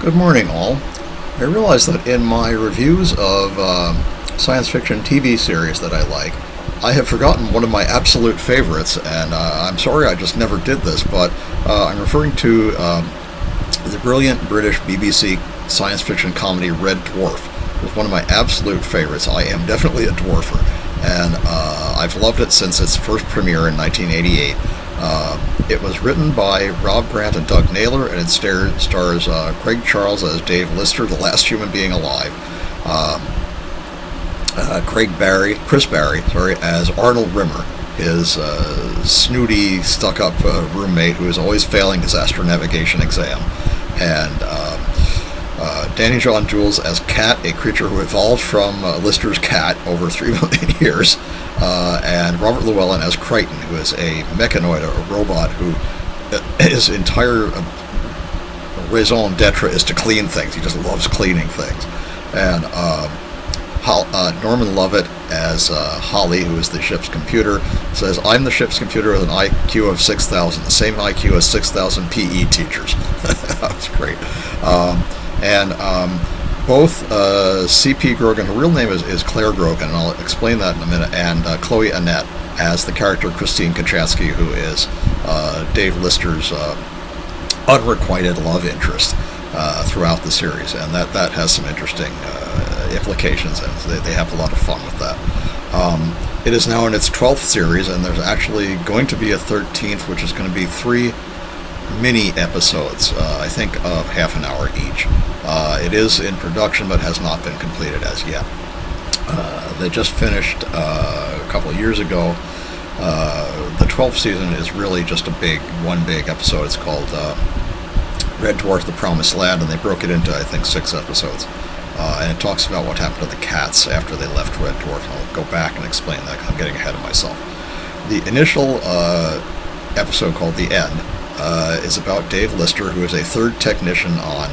Good morning, all. I realize that in my reviews of science fiction TV series that I like, I have forgotten one of my absolute favorites, and I'm sorry I just never did this, but I'm referring to the brilliant British BBC science fiction comedy Red Dwarf. It was one of my absolute favorites. I am definitely a dwarfer, and I've loved it since its first premiere in 1988. It was written by Rob Grant and Doug Naylor, and it stars Craig Charles as Dave Lister, the last human being alive. Chris Barrie, as Arnold Rimmer, his snooty, stuck-up roommate who is always failing his astronavigation exam, and John Jules as Cat, a creature who evolved from Lister's cat over 3 million years, and Robert Llewellyn as Kryten, who is a mechanoid, a robot who his entire raison d'etre is to clean things. He just loves cleaning things. And Norman Lovett as Holly, who is the ship's computer, says, "I'm the ship's computer with an IQ of 6,000, the same IQ as 6,000 PE teachers." That was great. Both C.P. Grogan, her real name is Clare Grogan, and I'll explain that in a minute, and Chloe Annett as the character Christine Kachansky, who is Dave Lister's unrequited love interest throughout the series, and that has some interesting implications, and they have a lot of fun with that. It is now in its 12th series, and there's actually going to be a 13th, which is going to be 3 mini episodes, I think of half an hour each. It is in production but has not been completed as yet. They just finished a couple of years ago. The 12th season is really just one big episode. It's called Red Dwarf, The Promised Land, and they broke it into, I think, 6 episodes. And it talks about what happened to the cats after they left Red Dwarf, and I'll go back and explain that because I'm getting ahead of myself. The initial episode, called The End, is about Dave Lister, who is a third technician on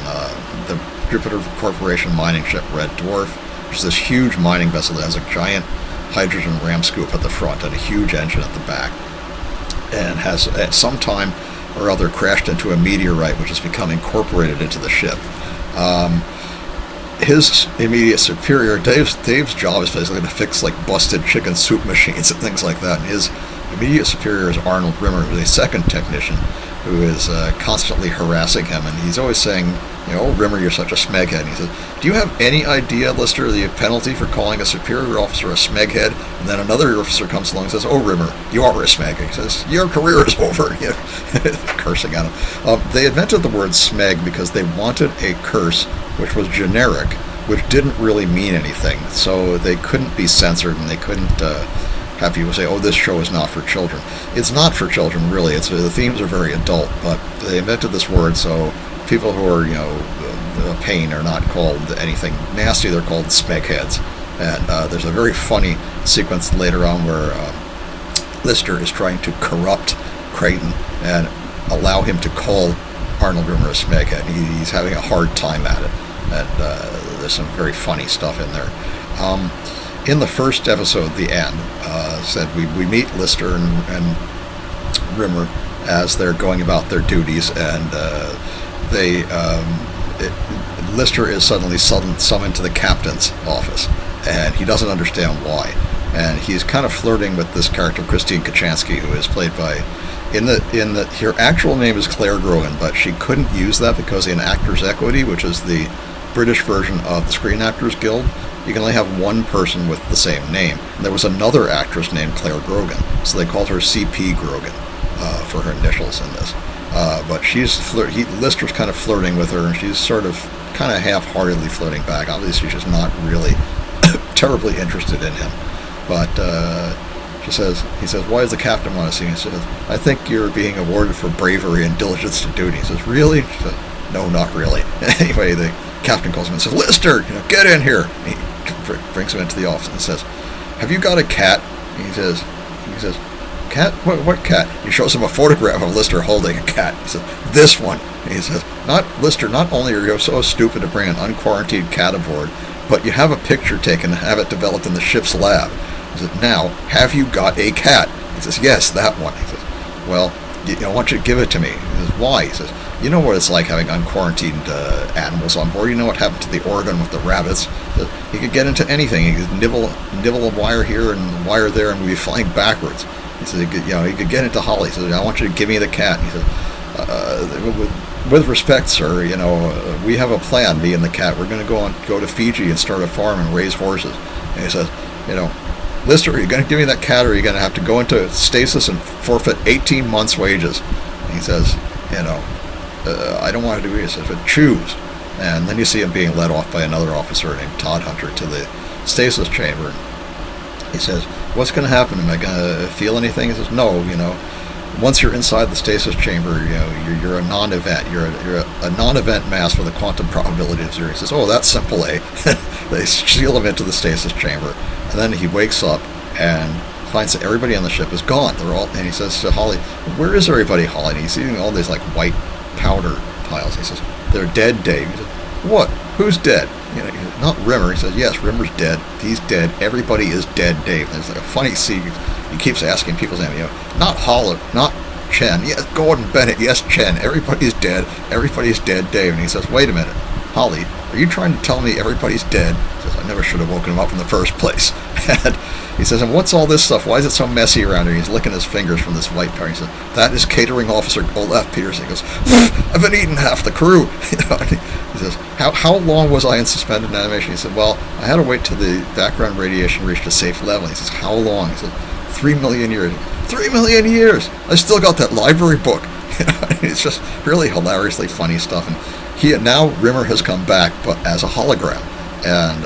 the Jupiter Corporation mining ship Red Dwarf, which is this huge mining vessel that has a giant hydrogen ram scoop at the front and a huge engine at the back, and has at some time or other crashed into a meteorite which has become incorporated into the ship. His immediate superior, Dave's job is basically to fix like busted chicken soup machines and things like that, and his immediate superior is Arnold Rimmer, who's a second technician, who is constantly harassing him, and he's always saying, "Oh, Rimmer, you're such a smeghead." And he says, "Do you have any idea, Lister, the penalty for calling a superior officer a smeghead?" And then another officer comes along and says, "Oh, Rimmer, you are a smeghead." He says, "Your career is over." Cursing at him. They invented the word smeg because they wanted a curse which was generic, which didn't really mean anything, so they couldn't be censored, and they couldn't have people say, "Oh, this show is not for children." It's not for children, really. The themes are very adult, but they invented this word so people who are, a pain are not called anything nasty. They're called smegheads. And there's a very funny sequence later on where Lister is trying to corrupt Kryten and allow him to call Arnold Rimmer a smeghead. He's having a hard time at it, and there's some very funny stuff in there. In the first episode, The End, said we meet Lister and Rimmer as they're going about their duties, and Lister is suddenly summoned to the captain's office, and he doesn't understand why. And he's kind of flirting with this character, Christine Kachansky, who is played by, her actual name is Clare Grogan, but she couldn't use that because in Actors Equity, which is the British version of the Screen Actors Guild, you can only have one person with the same name. And there was another actress named Clare Grogan, so they called her C.P. Grogan for her initials in this. But Lister's kind of flirting with her, and she's sort of kind of half-heartedly flirting back. Obviously, she's not really terribly interested in him. But he says, "Why does the captain want to see me?" He says, "I think you're being awarded for bravery and diligence to duty." He says, "Really?" She says, "No, not really." Anyway, the captain calls him and says, "Lister, get in here." And he brings him into the office and says, "Have you got a cat?" And he says, "Cat? What cat?" He shows him a photograph of Lister holding a cat. He says, "This one." And he says, "Lister, not only are you so stupid to bring an unquarantined cat aboard, but you have a picture taken and have it developed in the ship's lab." He says, "Now, have you got a cat?" He says, "Yes, that one." He says, "Well, I want you to give it to me." He says, "Why?" He says, you know what it's like having unquarantined animals on board. You know what happened to the Oregon with the rabbits. He could get into anything. He could nibble a wire here and a wire there, and we'd be flying backwards. He said, he could get into Holly. He said, I want you to give me the cat. And he said, with respect, sir, we have a plan, me and the cat. We're going to go to Fiji and start a farm and raise horses. And he says, Lister, are you going to give me that cat, or are you going to have to go into stasis and forfeit 18 months' wages? And he says, I don't want to do it. He says, but choose. And then you see him being led off by another officer named Todd Hunter to the stasis chamber. He says, what's going to happen? Am I going to feel anything? He says, no, once you're inside the stasis chamber, you're a non-event. You're a non-event mass with a quantum probability of zero. He says, oh, that's simple, eh? They seal him into the stasis chamber. And then he wakes up and finds that everybody on the ship is gone. And he says to Holly, where is everybody, Holly? And he's seeing all these white powder piles. He says, they're dead, Dave. He says, what? Who's dead? Not Rimmer. He says, yes, Rimmer's dead. He's dead. Everybody is dead, Dave. And there's a funny scene. He keeps asking people's name. Not Holly, not Chen. Yes, Gordon Bennett. Yes, Chen. Everybody's dead. Everybody's dead, Dave. And he says, wait a minute, Holly, are you trying to tell me everybody's dead? He says, I never should have woken him up in the first place. And he says, and what's all this stuff? Why is it so messy around here? He's licking his fingers from this white powder. He says, that is catering officer Olaf Peterson. He goes, I've been eating half the crew. He says, how long was I in suspended animation? He said, well, I had to wait till the background radiation reached a safe level. He says, how long? He said, 3 million years. 3 million years! I still got that library book. It's just really hilariously funny stuff. And now Rimmer has come back, but as a hologram. And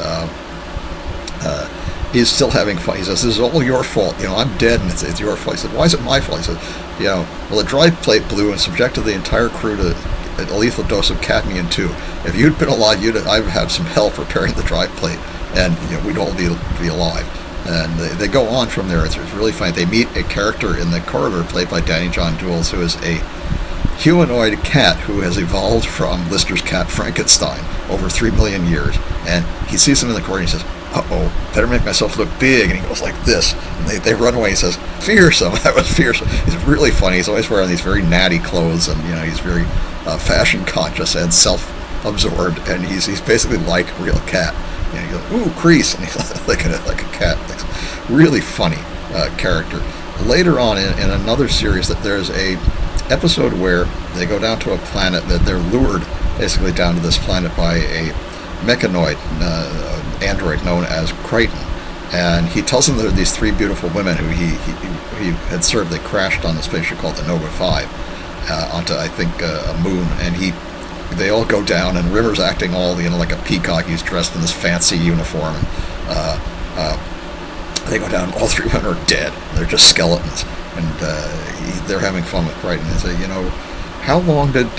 he's still having fun. He says, this is all your fault. I'm dead and it's your fault. He said, why is it my fault? He said, well, the dry plate blew and subjected the entire crew to a lethal dose of cadmium too. If you'd been alive, I'd have some help repairing the dry plate, and we'd all be alive. And they go on from there. It's really funny. They meet a character in the corridor played by John Jules, who is a humanoid cat who has evolved from Lister's cat Frankenstein over 3 million years. And he sees him in the corridor and he says, uh-oh, better make myself look big. And he goes like this. And they run away. He says, fearsome. That was fearsome. He's really funny. He's always wearing these very natty clothes, and he's very fashion conscious and self-absorbed. And he's basically like a real cat. He goes, ooh, crease. And he's like a cat. Really funny character. Later on in another series, that there's a episode where they go down to a planet, that they're lured basically down to this planet by a mechanoid android known as Kryten, and he tells them there are these three beautiful women who he had served. They crashed on a spaceship called the Nova 5 onto, I think, a moon, and they all go down, and Rimmer's acting all like a peacock. He's dressed in this fancy uniform, and they go down. All three women are dead. They're just skeletons, and they're having fun with Kryten. They say, how long have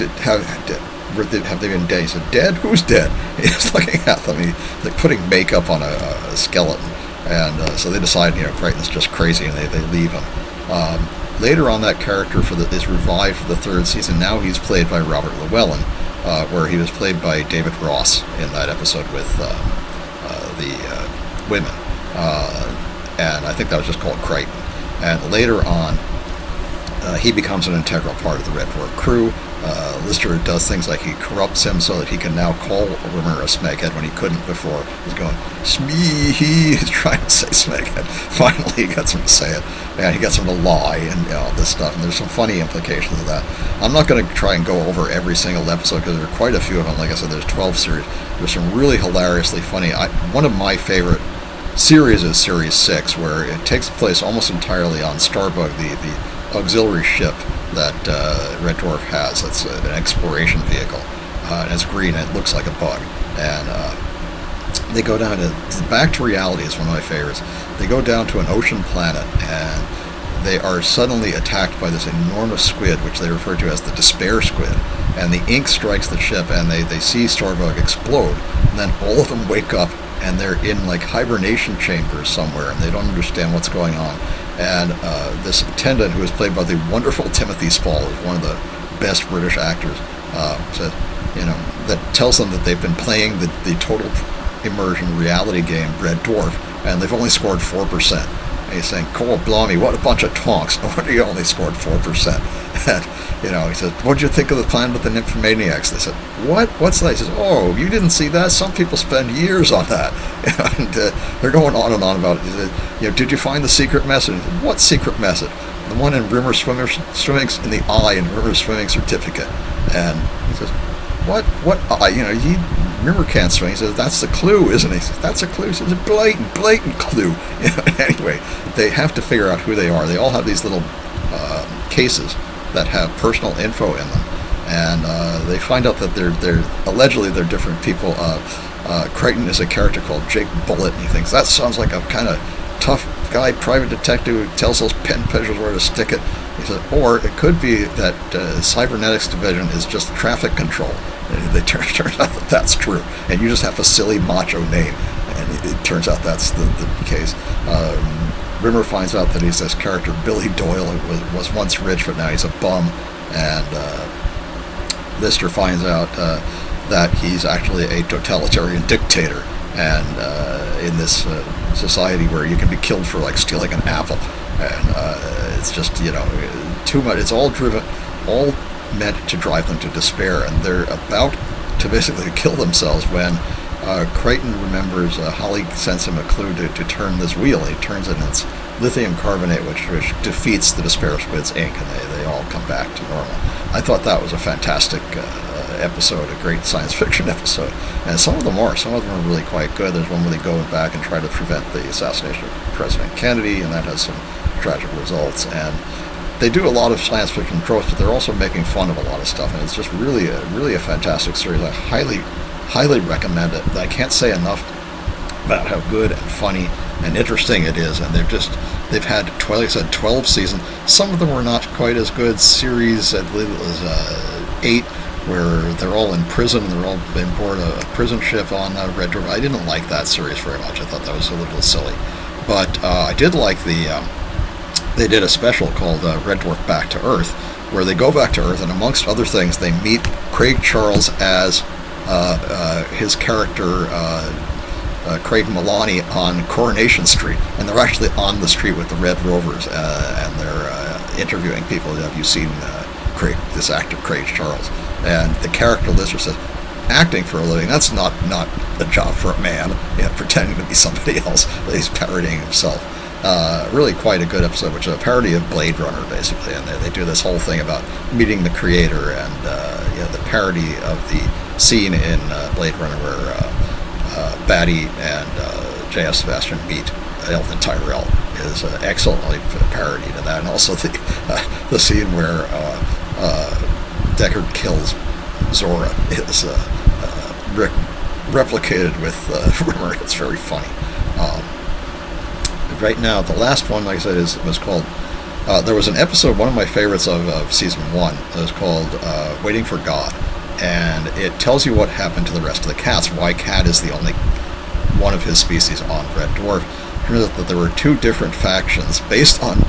they been dead? He said, dead? Who's dead? He's looking at them. He's like putting makeup on a skeleton. And so they decide, Kryten's just crazy, and they leave him. Later on, that character is revived for the third season. Now he's played by Robert Llewellyn, where he was played by David Ross in that episode with the women. And I think that was just called Kryten. And later on, he becomes an integral part of the Red Dwarf crew. Lister does things like he corrupts him so that he can now call Rimmer a smeghead when he couldn't before. He's going, he's trying to say smeghead. Finally, he gets him to say it. And he gets him to lie and all this stuff. And there's some funny implications of that. I'm not going to try and go over every single episode because there are quite a few of them. Like I said, there's 12 series. There's some really hilariously funny. One of my favorite series is Series 6, where it takes place almost entirely on Starbug, the auxiliary ship that Red Dwarf has. It's an exploration vehicle, and it's green and it looks like a bug. And they go down to Back to Reality is one of my favorites. They go down to an ocean planet, and they are suddenly attacked by this enormous squid, which they refer to as the Despair Squid. And the ink strikes the ship, and they see Starbug explode, and then all of them wake up, and they're in hibernation chambers somewhere, and they don't understand what's going on. And this attendant, who is played by the wonderful Timothy Spall, is one of the best British actors, says, that tells them that they've been playing the total immersion reality game Red Dwarf, and they've only scored 4%. And he's saying, "Cole Blommy, what a bunch of tonks. No wonder you only scored 4%. And, he said, "What'd you think of the plan with the Nymphomaniacs?" They said, "What? What's that?" He says, "Oh, you didn't see that? Some people spend years on that." And they're going on and on about it. He said, "Did you find the secret message?" Said, "What secret message?" "The one in Rimmer's swimming in the eye in Rimmer's swimming certificate." And he says, "What eye? Rimmer can't swim." He says, "That's the clue, isn't it?" He says, "That's a clue." He says, "A blatant clue." Anyway, they have to figure out who they are. They all have these little cases that have personal info in them, and they find out that they're allegedly they're different people. Kryten is a character called Jake Bullet, and he thinks that sounds like a kind of tough guy, private detective who tells those pen pushers where to stick it. He said, or it could be that cybernetics division is just traffic control. And it turns out that that's true, and you just have a silly macho name, and it turns out that's the case. Rimmer finds out that he's this character, Billy Doyle, who was once rich, but now he's a bum, and Lister finds out that he's actually a totalitarian dictator, and in this society where you can be killed for like stealing an apple, and it's just too much. It's all meant to drive them to despair, and they're about to basically kill themselves when Kryten remembers Holly sends him a clue to turn this wheel. He turns it, and it's lithium carbonate, which defeats the Despair Squid's ink, and they all come back to normal. I thought that was a fantastic episode, a great science fiction episode, and some of them are really quite good. There's one where they go back and try to prevent the assassination of President Kennedy, and that has some tragic results, and they do a lot of science fiction tropes, but they're also making fun of a lot of stuff, and it's just really a fantastic series. I highly recommend it. I can't say enough about how good and funny and interesting it is, and they've had 12 seasons. Some of them were not quite as good. Series, I believe it was 8, where they're all in prison, and they're all on board a prison ship on Red Dwarf. I didn't like that series very much. I thought that was a little silly, but I did like they did a special called Red Dwarf Back to Earth, where they go back to Earth, and amongst other things, they meet Craig Charles as his character, Craig Maloney, on Coronation Street, and they're actually on the street with the Red Rovers, and they're interviewing people. Have you seen this actor, Craig Charles? And the character Lister says, acting for a living, that's not a job for a man, pretending to be somebody else. He's parodying himself. Really quite a good episode, which is a parody of Blade Runner, basically, and they do this whole thing about meeting the creator, and the parody of the scene in Blade Runner where Batty and J.S. Sebastian meet Elton Tyrell is excellently parodied in that, and also the scene where Deckard kills Zora is replicated with Rimmer. It's very funny. Right now, the last one, like I said, was called. There was an episode, one of my favorites of season 1. It was called "Waiting for God," and it tells you what happened to the rest of the cats. Why Cat is the only one of his species on Red Dwarf. Turns out that there were 2 different factions based on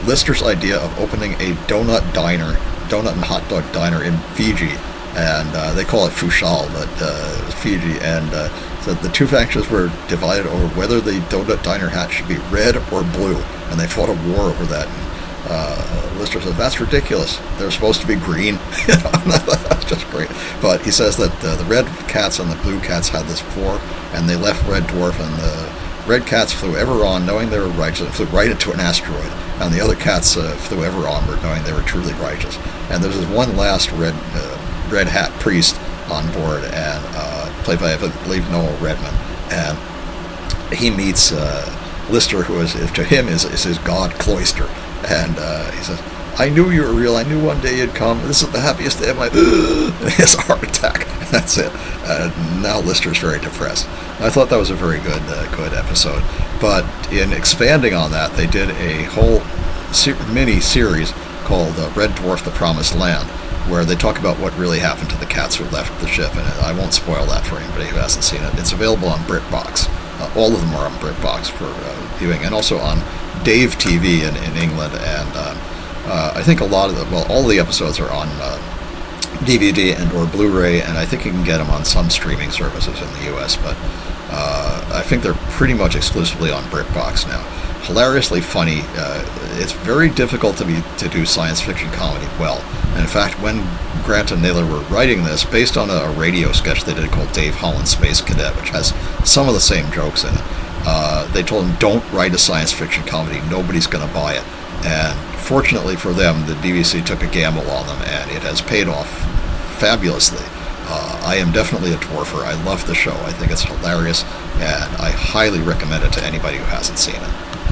Lister's idea of opening a donut and hot dog diner in Fiji, and they call it Fushal, but Fiji, and so the 2 factions were divided over whether the donut diner hat should be red or blue, and they fought a war over that. And Lister said, "That's ridiculous. They're supposed to be green." That's just great. But he says that the red cats and the blue cats had this war, and they left Red Dwarf, and the red cats flew ever on, knowing they were righteous, and flew right into an asteroid. And the other cats flew ever onward, knowing they were truly righteous. And there's this one last red hat priest on board, and played by, I believe, Noel Redman, and he meets Lister, who is to him is his god Cloister, and he says, "I knew you were real. I knew one day you'd come. This is the happiest day of my..." And he has a heart attack. That's it. Now Lister's very depressed. I thought that was a very good episode. But in expanding on that, they did a whole mini series called Red Dwarf: The Promised Land, where they talk about what really happened to the cats who left the ship, and I won't spoil that for anybody who hasn't seen it. It's available on BritBox. All of them are on BritBox for viewing, and also on Dave TV in England, and I think all of the episodes are on DVD and or Blu-ray, and I think you can get them on some streaming services in the US, but I think they're pretty much exclusively on BritBox now. hilariously funny. It's very difficult to do science fiction comedy well. And in fact, when Grant and Naylor were writing this, based on a radio sketch they did called Dave Holland's Space Cadet, which has some of the same jokes in it, they told him, don't write a science fiction comedy. Nobody's going to buy it. And fortunately for them, the BBC took a gamble on them, and it has paid off fabulously. I am definitely a Dwarfer. I love the show. I think it's hilarious, and I highly recommend it to anybody who hasn't seen it.